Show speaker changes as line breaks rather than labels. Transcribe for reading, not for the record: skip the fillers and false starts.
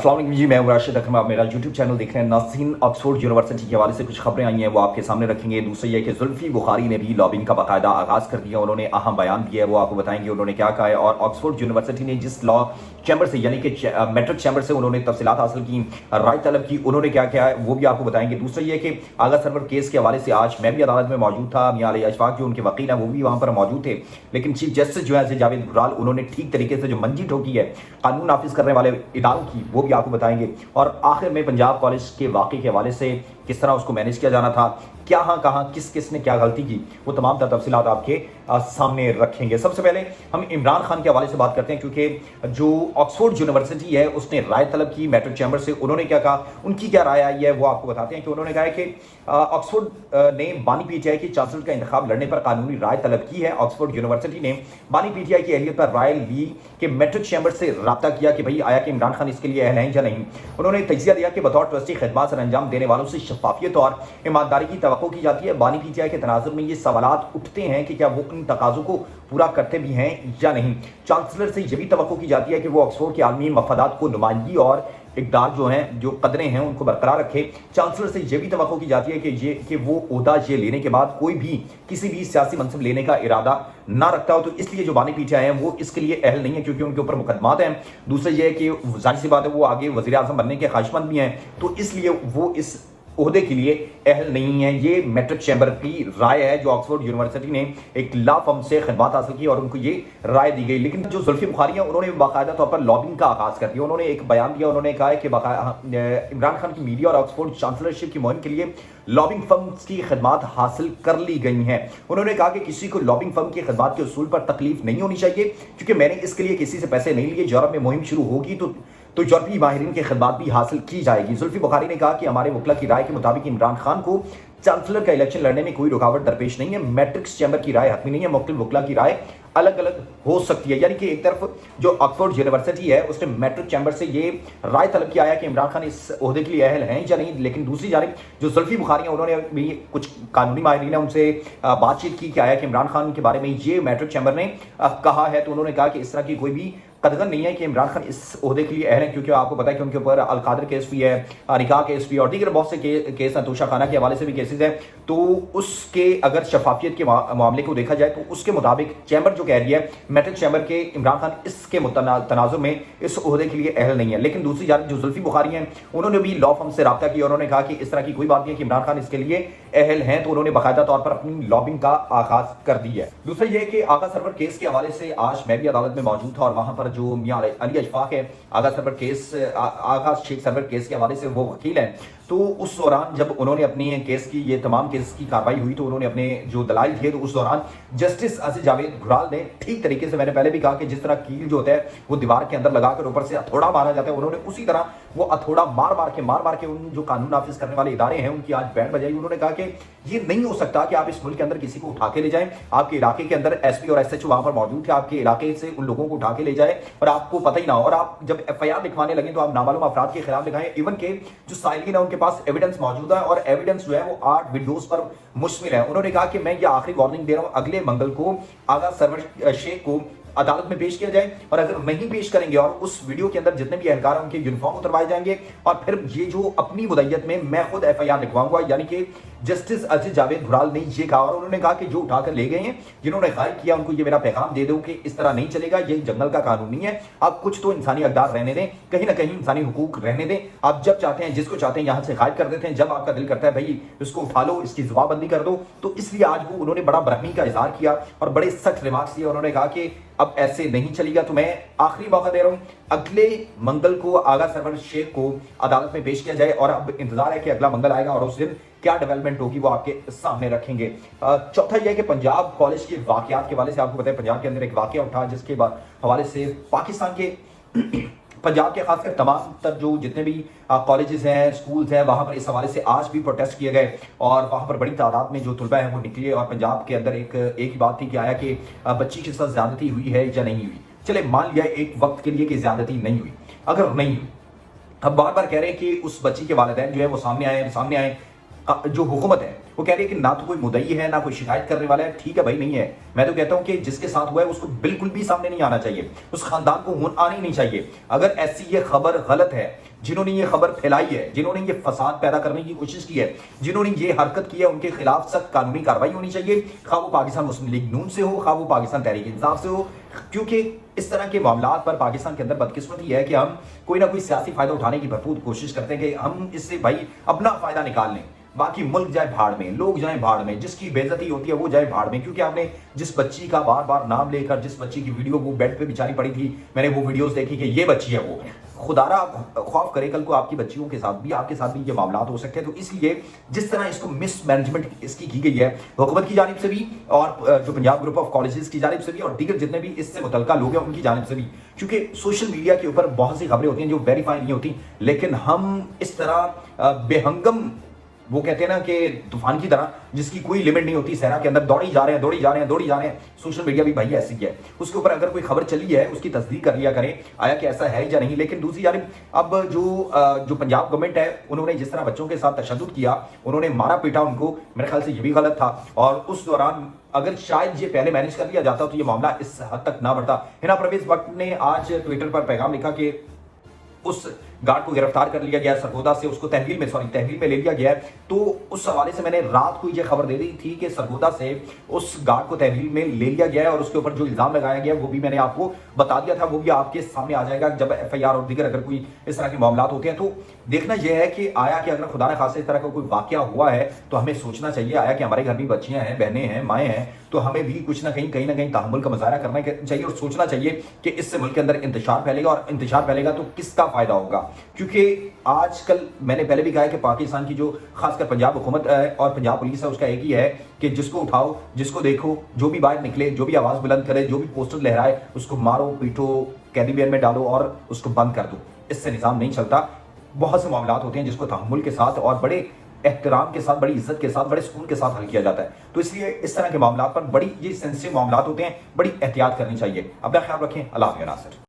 अस्सलाम वालेकुम जी, मैं राशिद अकरम। आप मेरा यूट्यूब चैनल देख रहे हैं। नाज़रीन, ऑक्सफोर्ड यूनिवर्सिटी के हवाले से कुछ खबरें आई हैं, वो आपके सामने रखेंगे। दूसरी ये कि जुल्फी बुखारी ने भी लॉबिंग का बाकायदा आगाज़ कर दिया। उन्होंने अहम बयान दिया है, वो आपको बताएंगे उन्होंने क्या कहा है। और ऑक्सफोर्ड यूनिवर्सिटी ने जिस लॉ चैम्बर से यानी कि मैट्रिक चैम्बर से उन्होंने तफसीलात हासिल की, राय तलब की, उन्होंने क्या किया है वो भी आपको बताएंगे। दूसरा ये कि आगा सरवर केस के हवाले से आज मैं भी अदालत में मौजूद था। मियां अली अशफाक जो उनके वकील हैं वो भी वहाँ पर मौजूद थे, लेकिन चीफ जस्टिस जो है जावेद गुराल, उन्होंने ठीक तरीके से जो मंजी ठोकी है कानून नाफिज करने वाले इदारों की, वो भी आपको बताएंगे। और आखिर में पंजाब कॉलेज के वाक़े के हवाले से किस तरह उसको मैनेज किया जाना था, क्या कहाँ किस किस ने क्या गलती की, वो तमाम तफसीलात आपके सामने रखेंगे। सबसे पहले हम इमरान खान के हवाले से बात करते हैं, क्योंकि जो ऑक्सफोर्ड यूनिवर्सिटी है उसने राय तलब की मैट्रिक चैम्बर से। उन्होंने क्या कहा, उनकी क्या राय आई है, वो आपको बताते हैं। कि उन्होंने कहा है कि ऑक्सफोर्ड ने बानी पीटीआई की चांसलर का इंतखाब लड़ने पर कानूनी राय तलब की है। ऑक्सफोर्ड यूनिवर्सिटी ने बानी पीटीआई की अहलियत पर राय ली कि मैट्रिक चैम्बर से रब्ता किया कि भाई आया कि इमरान खान इसके लिए अहल हैं या नहीं। उन्होंने तजिया दिया कि बतौर ट्रस्टी खिदमत सर अंजाम देने वालों से शफाफियत और ईमानदारी की तवक्को की जाती है। बानी पीटीआई के तनाजुर में ये सवालात उठते हैं कि क्या वो उन तकाजों को पूरा करते भी हैं या नहीं। चांसलर से ये भी तवक्को की जाती है कि वो ऑक्सफोर्ड के आलमी मफादात को नुमाइंदगी और इक़दार जो हैं, जो कदरें हैं, उनको बरकरार रखे। चांसलर से ये भी तवक्को की जाती है कि वो ओहदा ये लेने के बाद कोई भी किसी भी सियासी मनसब लेने का इरादा ना रखता हो। तो इसलिए जो बानी पीटीआई हैं वो इसके लिए अहल नहीं है, क्योंकि उनके ऊपर मुकदमात हैं। दूसरा ये है कि जाहिर सी बात है वो आगे वज़ीर आज़म बनने के ख्वाहिशमंद भी हैं, तो इसलिए वो इस ओहदे के लिए अहल नहीं है। ये मैट्रिक चैम्बर की राय है, जो ऑक्सफोर्ड यूनिवर्सिटी ने एक लॉ फर्म से खिदमत हासिल की और उनको ये राय दी गई। लेकिन जो जुल्फी बुखारी है उन्होंने बाकायदा तौर पर लॉबिंग का आगाज कर दिया। उन्होंने एक बयान दिया, उन्होंने कहा है कि इमरान खान की मीडिया और ऑक्सफोर्ड चांसलरशिप की मुहिम के लिए लॉबिंग फर्म्स की खिदमत हासिल कर ली गई हैं। उन्होंने कहा कि किसी को लॉबिंग फर्म की खिदमत के उसूल पर तकलीफ नहीं होनी चाहिए, क्योंकि मैंने इसके लिए किसी से पैसे नहीं लिए। यूरोप में मुहिम शुरू होगी तो यूरोपीय माहिरीन की खिदमत भी हासिल की जाएगी। जुल्फी बुखारी ने कहा कि हमारे वकला की राय के मुताबिक इमरान खान को चांसलर का इलेक्शन लड़ने में कोई रुकावट दरपेश नहीं है। मैट्रिक्स चैम्बर की राय हतमी नहीं है, मुख्तलिफ वकला की राय अलग अलग हो सकती है। यानी कि एक तरफ जो ऑक्सफोर्ड यूनिवर्सिटी है उसने मैट्रिक चैम्बर से ये राय तलब किया है कि इमरान खान इस ओहदे के लिए अहल हैं या नहीं। लेकिन दूसरी जानिब जो जुल्फी बुखारी है उन्होंने भी कुछ कानूनी माहिरीन है उनसे बातचीत की कि आया कि इमरान खान के बारे में ये मैट्रिक चैम्बर ने कहा है। तो उन्होंने कहा कि इस तरह की कोई भी कदगन नहीं है कि इमरान खान इस ओहदे के लिए अहल हैं, क्योंकि आपको पता है कि उनके ऊपर अलकादर केस भी है, निकाह केस भी, और दीगर बहुत से केस हैं, तोशा खाना के हवाले से भी केसेस हैं। तो उसके अगर शफाफियत के मामले को देखा जाए तो उसके मुताबिक चैम्बर जो कह रही है मैट्रिक चैम्बर के इमरान खान इसके तनाजुर में इस ओहदे के लिए अहल नहीं है। लेकिन दूसरी जानब जो जुल्फी बुखारी हैं उन्होंने भी लॉ फर्म से रब्ता किया। उन्होंने कहा कि इस तरह की कोई बात नहीं है कि इमरान खान इसके लिए अहल हैं, तो उन्होंने बाकायदा तौर पर अपनी लॉबिंग का आगाज कर दी है। दूसरा यह कि आगा सरवर केस के हवाले से आज मैं भी अदालत में मौजूद था, और वहां पर जो मियां अली अशफाक है आगा शेख सरवर केस के हवाले से वो वकील हैं। तो उस दौरान जब उन्होंने अपनी केस की ये तमाम केस की कार्रवाई हुई तो उन्होंने अपने जो दलाइल थे, तो उस दौरान जस्टिस जावेद गुराल ने ठीक तरीके से, मैंने पहले भी कहा कि जिस तरह कील जो होता है वो दीवार के अंदर लगाकर ऊपर से हथौड़ा मारा जाता है, उन्होंने उसी तरह वो हथौड़ा मार मार के उन जो कानून नाफिज करने वाले इदारे हैं उनकी आज बैंड बजाई। उन्होंने कहा कि ये नहीं हो सकता कि आप इस मुल्क के अंदर किसी को उठा के ले जाएं, आपके इलाके के अंदर एसपी और एसएचओ वहां पर मौजूद थे, आपके इलाके से उन लोगों को उठा के ले जाए और आपको पता ही ना हो, और आप जब एफआईआर लिखवाने लगे तो आप नामालूम अफराद के खिलाफ लिखाएं। इवन के जो साइलिन है उनके पास एविडेंस मौजूद है, और एविडेंस जो है वो 8 विंडोज पर मुश्तमिल है। उन्होंने कहा कि मैं ये आखिरी वार्निंग दे रहा हूं, अगले मंगल को आगा सरवर शेख को अदालत में पेश किया जाए, और अगर नहीं पेश करेंगे और उस वीडियो के अंदर जितने भी एहलकार हैं उनके यूनिफॉर्म उतरवाए जाएंगे, और फिर ये जो अपनी मुद्दत में मैं खुद एफआईआर लिखवाऊंगा। यानी कि जस्टिस जावेद गुराल ने ये कहा, और उन्होंने कहा कि जो उठाकर ले गए हैं, जिन्होंने गायब किया, उनको ये मेरा पैगाम दे दो कि इस तरह नहीं चलेगा, ये जंगल का कानून नहीं है। आप कुछ तो इंसानी अक़दार रहने दें, कहीं ना कहीं इंसानी हुकूक रहने दें। आप जब चाहते हैं जिसको चाहते हैं यहाँ से गायब कर देते हैं, जब आपका दिल करता है भाई इसको उठा लो, इसकी जुबाबंदी कर दो। तो इसलिए आज वो उन्होंने बड़ा बरहमी का इजहार किया और बड़े सख्त रिमार्क्स दिए। उन्होंने कहा कि अब ऐसे नहीं चलेगा, तो मैं आखिरी मौका दे रहा हूं, अगले मंगल को आगा सरवर शेख को अदालत में पेश किया जाए, और अब इंतजार है कि अगला मंगल आएगा और उस दिन क्या डेवलपमेंट होगी वो आपके सामने रखेंगे। चौथा यह कि पंजाब कॉलेज के वाकयात के हवाले से आपको पता है पंजाब के अंदर एक वाकया उठा, जिसके हवाले से पाकिस्तान के पंजाब के खासकर तमाम तर जो जितने भी कॉलेजेस हैं, स्कूल्स हैं, वहाँ पर इस हवाले से आज भी प्रोटेस्ट किए गए, और वहाँ पर बड़ी तादाद में जो तलबा हैं वो निकले। और पंजाब के अंदर एक ही बात थी कि आया कि बच्ची के साथ ज्यादती हुई है या नहीं हुई। चले मान लिया एक वक्त के लिए कि ज्यादती नहीं हुई, अगर नहीं हुई, अब बार बार कह रहे हैं कि उस बच्ची के वालिदैन जो है वो सामने आए, जो हुकूमत है वो कह रही है कि ना तो कोई मुद्दई है ना कोई शिकायत करने वाला है। ठीक है भाई, नहीं है। मैं तो कहता हूं कि जिसके साथ हुआ है उसको बिल्कुल भी सामने नहीं आना चाहिए, उस खानदान को आना ही नहीं चाहिए। अगर ऐसी ये खबर गलत है, जिन्होंने ये खबर फैलाई है, जिन्होंने ये फसाद पैदा करने की कोशिश की है, जिन्होंने ये हरकत की है, उनके खिलाफ सख्त कानूनी कार्रवाई होनी चाहिए, खा वो पाकिस्तान मुस्लिम लीग नून से हो, खा वो पाकिस्तान तहरीक इंसाफ से हो। क्योंकि इस तरह के मामलात पर पाकिस्तान के अंदर बदकिस्मती है कि हम कोई ना कोई सियासी फायदा उठाने की भरपूर कोशिश करते हैं कि हम इससे भाई अपना फायदा निकाल लें, बाकी मुल्क जाए भाड़ में, लोग जाए भाड़ में, जिसकी बेइज्जती होती है वो जाए भाड़ में। क्योंकि आपने जिस बच्ची का बार बार नाम लेकर, जिस बच्ची की वीडियो वो बेड पे बेचारी पड़ी थी, मैंने वो वीडियोस देखी कि ये बच्ची है, वो खुदारा खौफ करे कल को आपकी बच्चियों के साथ भी, आपके साथ भी ये मामला हो सकते हैं। तो इसलिए जिस तरह इसको मिसमैनेजमेंट इसकी की गई है हुकूमत की जानिब से भी, और जो पंजाब ग्रुप ऑफ कॉलेजेस की जानिब से भी, और दीगर जितने भी इससे मुतल्लिका लोग हैं उनकी जानिब से भी, क्योंकि सोशल मीडिया के ऊपर बहुत सी खबरें होती हैं जो वेरीफाई नहीं होती, लेकिन हम इस तरह बेहंगम, वो कहते हैं ना कि तूफान की तरह जिसकी कोई लिमिट नहीं होती, सहरा के अंदर दौड़ी जा रहे हैं, दौड़ी जा रहे हैं, दौड़ी जा रहे हैं। सोशल मीडिया भी भाई ऐसी है, उसके ऊपर अगर कोई खबर चली है उसकी तस्दीक कर लिया करें, आया कि ऐसा है या नहीं। लेकिन दूसरी जानिब अब जो पंजाब गवर्नमेंट है, उन्होंने जिस तरह बच्चों के साथ तशद्दुद किया, उन्होंने मारा पीटा उनको, मेरे ख्याल से ये भी गलत था। और उस दौरान अगर शायद ये पहले मैनेज कर लिया जाता तो ये मामला इस हद तक ना बढ़ता। हिना परवेज वक्त ने आज ट्विटर पर पैगाम लिखा कि उस गार्ड को गिरफ्तार कर लिया गया सरगोदा से, उसको तहवील में ले लिया गया है। तो उस हवाले से मैंने रात को ये खबर दे दी थी कि सरगोदा से उस गार्ड को तहवील में ले लिया गया है, और उसके ऊपर जो इल्जाम लगाया गया वो भी मैंने आपको बता दिया था, वो भी आपके सामने आ जाएगा जब FIR और दीगर अगर कोई इस तरह के मामला होते हैं। तो देखना यह है कि आया कि अगर खुदा न खासा इस तरह का कोई वाकया हुआ है तो हमें सोचना चाहिए, आया कि हमारे घर में बच्चियां हैं, बहनें हैं, माएँ हैं, तो हमें भी कुछ ना कहीं तहम्मुल का मुजाहरा करना चाहिए, और सोचना चाहिए कि इससे मुल्क के अंदर इंतशार फैलेगा, और इंतशार फैलेगा तो किसका फायदा होगा। क्योंकि आजकल मैंने पहले भी कहा है कि पाकिस्तान की जो खासकर पंजाब हुकूमत और पंजाब पुलिस है, उसका एक ही है कि जिसको उठाओ, जिसको देखो, जो भी बाहर निकले, जो भी आवाज बुलंद करे, जो भी पोस्टर लहराए, उसको मारो पीटो, कैदी में डालो और उसको बंद कर दो। इससे निजाम नहीं चलता। बहुत से मामला होते हैं जिसको तहम्मुल के साथ और बड़े एहतराम के साथ, बड़ी इज्जत के साथ, बड़े सुकून के साथ हल किया जाता है। तो इसलिए इस तरह के मामला पर बड़ी ये सेंसिटिव मामला होते हैं, बड़ी एहतियात करनी चाहिए। अपना ख्याल रखें। अल्लाह हाफ़िज़ नासिर।